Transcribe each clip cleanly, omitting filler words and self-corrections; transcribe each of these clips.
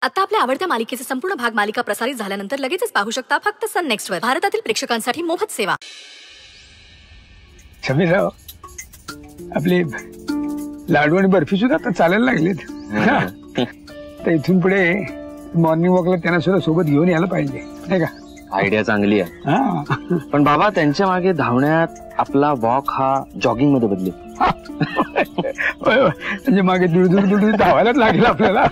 आता आपल्या आवडत्या मालिकेचे संपूर्ण भाग मालिका प्रसारित झाल्यानंतर लगेचच पाहू शकता फक्त सन नेक्स्ट वर. भारतातील प्रेक्षकांसाठी मोफत सेवा. समीरराव, आपले लाडू आणि बर्फी सुद्धा आता चालायला लागलेत. तर इथून पुढे मॉर्निंग वॉकला त्यांना सुद्धा सोबत घेऊन यायला पाहिजे, नाही का? आयडिया चांगली आहे. पण बाबा, त्यांच्या मागे धावण्यात आपला वॉक हा जॉगिंग मध्ये बदलेल. म्हणजे मागे दूर धावायलाच लागेल आपल्याला.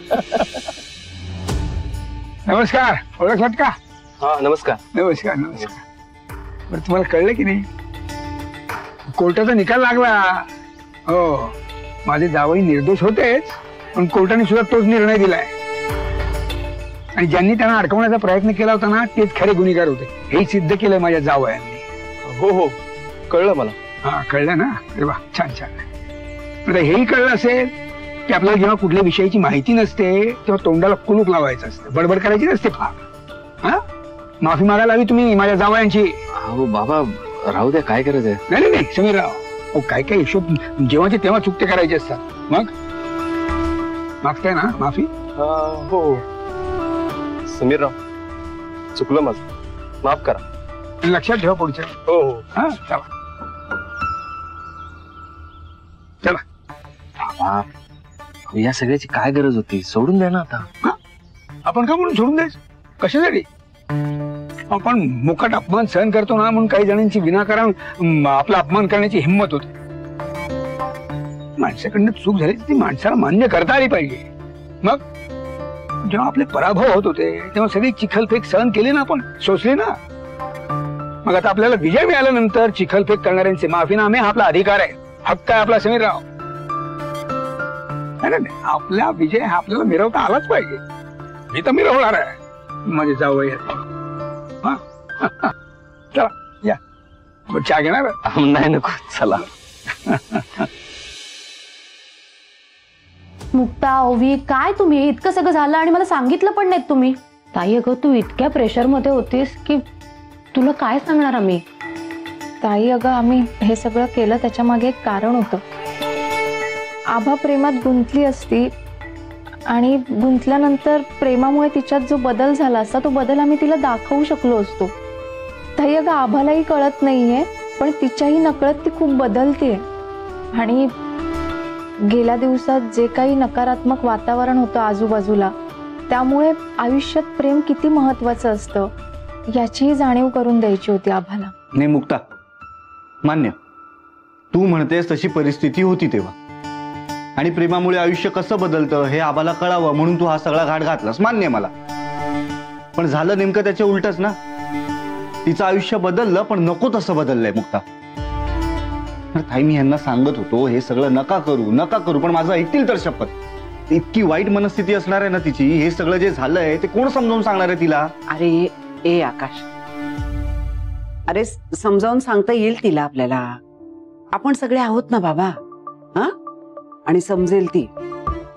नमस्कार, ओळखलात का? हा, नमस्कार. नमस्कार नमस्कार. बरं, तुम्हाला कळलं की नाही, कोर्टाचा निकाल लागला. हो, माझे जावई निर्दोष होतेच, पण कोर्टाने सुद्धा तोच निर्णय दिलाय. आणि ज्यांनी त्यांना अडकवण्याचा प्रयत्न केला होता ना, तेच खरे गुन्हेगार होते, हे सिद्ध केलंय माझ्या जावयांनी. हो हो, कळलं मला. हा, कळलं ना? अरे वा, छान छान. आता हेही कळलं असेल की आपल्याला जेव्हा कुठल्या विषयाची माहिती नसते तेव्हा तोंडाला कुलूप लावायचं असतं, बडबड करायची नसते फार. हा, माफी मागायला हवी तुम्ही माझ्या जावयांची. हो बाबा, राहू द्या, काय करायचंय. नाही नाही समीरराव, हो, काय काय हिशोब जेव्हाचे तेव्हा चुकते करायचे असतात. मग मागताय ना माफी? हो समीरराव, चुकलं माझं, माफ करा. लक्षात ठेवा पुढच्या. हो हो. हा, चला चला. बाबा, या सगळ्याची काय गरज होती? सोडून द्या ना आता. आपण का म्हणून सोडून द्यायचं? कशासाठी? आपण मुकाट अपमान सहन करतो ना, म्हणून काही जणांची विनाकारण आपला अपमान करण्याची हिंमत होते. माणसाकडनं चूक झाली ती माणसाला मान्य करता आली पाहिजे. मग जेव्हा आपले पराभव होत होते तेव्हा सगळी चिखलफेक सहन केली ना, आपण सोसली ना. मग आता आपल्याला विजय मिळाल्यानंतर चिखलफेक करणाऱ्यांचे माफीनामे हा आपला अधिकार आहे, हक्क आहे आपला समीरराव. नाही, आपला विजय हा आपल्याला मिरवता आलाच पाहिजे. मी तर मिरवणार आहे माझे जावई. चला या, चहा घेणार? नाही नको, चला. मुक्ता, ओवी, काय तुम्ही इतकं सगळं झालं आणि मला सांगितलं पण नाही तुम्ही. ताई, अगं तू इतक्या प्रेशर मध्ये होतीस की तुला काय सांगणार आम्ही. ताई, अगं आम्ही हे सगळं केलं त्याच्या मागे एक कारण होतं. आभा प्रेमात गुंतली असती आणि गुंतल्यानंतर प्रेमामुळे तिच्यात जो बदल झाला असता तो बदल आम्ही तिला दाखवू शकलो असतो. ताई, अगं आभालाही कळत नाहीये, पण तिच्याही नकळत ती खूप बदलते. आणि गेल्या दिवसात जे काही नकारात्मक वातावरण होतं आजूबाजूला, त्यामुळे आयुष्यात प्रेम किती महत्वाचं असतं याचीही जाणीव करून द्यायची होती आभाला. नाही मुक्ता, मान्य, तू म्हणतेस तशी परिस्थिती होती तेव्हा, आणि प्रेमामुळे आयुष्य कसं बदलतं हे आबाला कळावं म्हणून तू हा सगळा घाट घातलास, मान्य मला. पण झालं नेमकं त्याच्या उलटच ना. तिचं आयुष्य बदललं, पण नको तसं बदललंय मुक्ता. ताई, मी यांना सांगत होतो हे सगळं नका करू, पण माझं ऐकतील तर शपथ. इतकी वाईट मनस्थिती असणार आहे ना तिची, हे सगळं जे झालंय ते कोण समजावून सांगणार आहे तिला? अरे ए आकाश, अरे समजावून सांगता येईल तिला आपल्याला. आपण सगळे आहोत ना बाबा. हा, आणि समजेल ती,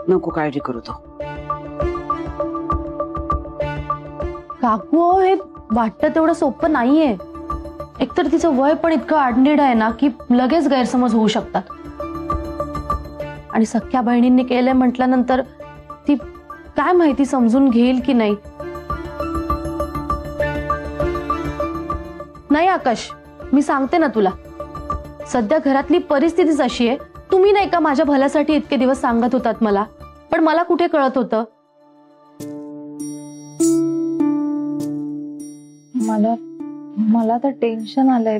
नको काळजी करू तो. काकू, हे वाटतं तेवढं सोपं नाहीये. एकतर तिचं वय पण इतकं आडनीड आहे ना की लगेच गैरसमज होऊ शकतात. आणि सख्या बहिणींनी केलंय म्हटल्यानंतर ती काय माहिती समजून घेईल की नाही. नाही आकाश, मी सांगते ना तुला, सध्या घरातली परिस्थितीच अशी आहे. तुम्ही नाही का माझ्या भल्यासाठी इतके दिवस सांगत होतात मला, पण मला कुठे कळत होतं. मला तर टेन्शन आलंय,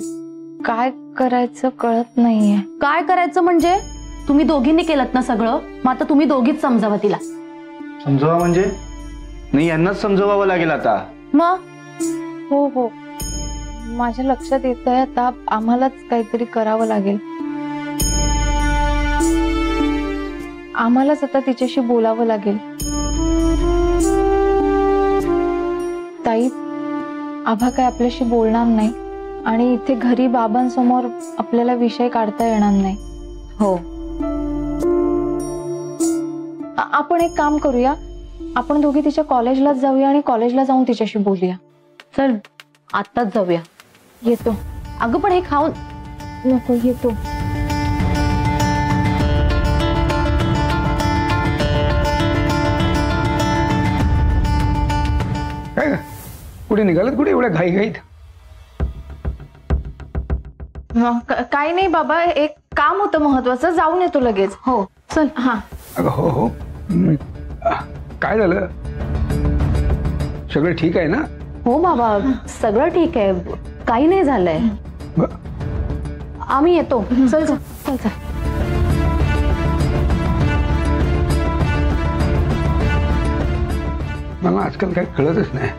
काय करायचं कळत नाहीये. काय करायचं म्हणजे? तुम्ही दोघींनी केलं ना सगळं, मग आता तुम्ही दोघीच समजावा तिला. समजावा म्हणजे? नाही, यांनाच समजवावं लागेल आता. मग? हो हो, माझ्या लक्षात येतंय आता आम्हालाच काहीतरी करावं लागेल. आम्हालाच आता तिच्याशी बोलावं लागेल. ताई, आभा काय आपल्याशी बोलणार नाही आणि इथे घरी बाबांसमोर आपल्याला विषय काढता येणार नाही. हो, आपण एक काम करूया, आपण दोघी तिच्या कॉलेजलाच जाऊया आणि कॉलेजला जाऊन तिच्याशी बोलूया. चल, आत्ताच जाऊया. येतो. अगं पण हे खाऊन नको, येतो. कुठे निघालात कुठे एवढ्या घाईघाईत? काही नाही बाबा, एक काम होतं महत्वाचं, जाऊन येतो लगेच. हो चल. हा अगं हो हो. काय झालं? सगळं ठीक आहे ना? हो बाबा, सगळं ठीक आहे, काही नाही झालंय. आम्ही येतो. चल चल चल चल. मला आजकाल काही कळतच नाही.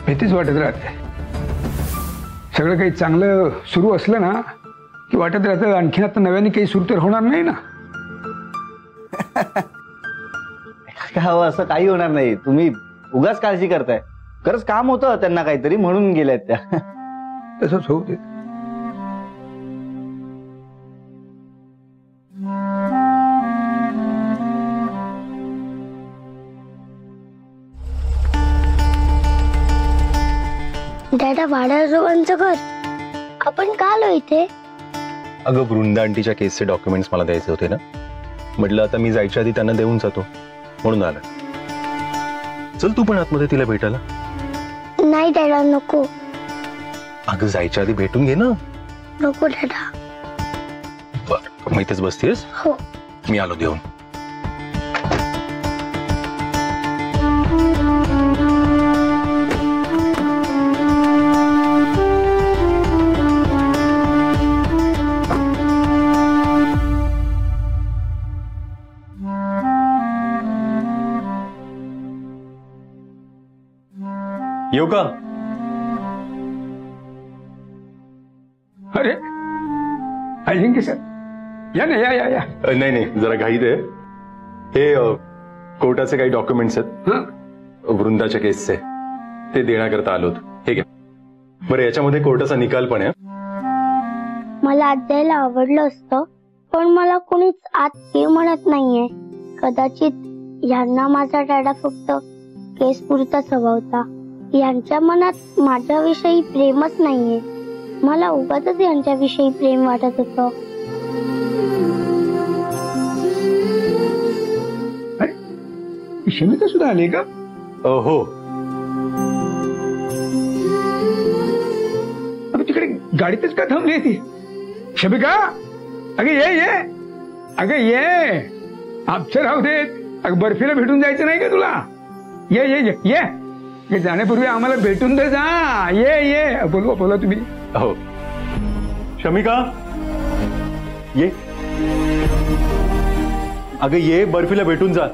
भीतीच वाटत राहते. सगळं काही चांगलं सुरू असलं ना की वाटत राहतं आणखी आता नव्याने काही सुरू तर होणार नाही ना. असं काही होणार नाही, तुम्ही उगाच काळजी करताय. खरंच काम होतं त्यांना काहीतरी म्हणून गेल्यात त्या. तसंच होऊ दे. दादा, वाडाजोबांचं घर, आपण का आलो इथे? अगं वृंदा आंटीच्या केसचे डॉक्युमेंट्स मला द्यायचे होते ना, म्हटलं आता मी जायच्या आधी त्यांना देऊन जातो म्हणून आलं. चल तू पण आतमध्ये तिला भेटायला. नाही दादा, नको. अगं जायच्या आधी भेटून घे ना. नको दादा. बर, मग इथेच बसतेस? हो. मी आलो देऊन. येऊ का? अरे अजिंक्य सर, या ना, या या या. नाही नाही, जरा घाईत आहे. हे कोर्टाचे काही डॉक्युमेंट्स आहेत वृंदाच्या केसचे, ते देण्याकरता आलोत. हे घ्या. बरं, याच्यामध्ये कोर्टाचा निकाल पण आहे. मला आत द्यायला आवडलं असतं, पण मला कोणीच आत ये म्हणत नाहीये. कदाचित यांना माझा दादा फक्त केस पुरताच हवा होता. यांच्या मनात माझ्याविषयी प्रेमच नाहीये. मला उगाचच यांच्याविषयी प्रेम वाटत होतं. शमिका सुद्धा आली का? हो. अगं तिकडे गाडीतच का थांबली ती? शमिका, अगं ये ये, अगं ये. आपचं राहू देत. अगं बर्फीला भेटून जायचं नाही का तुला? ये ये ये ये. जाण्यापूर्वी आम्हाला भेटून दे जा. ये ये. बोलवा बोला तुम्ही. हो. शमिका ये. अगं ये, बर्फीला भेटून जा.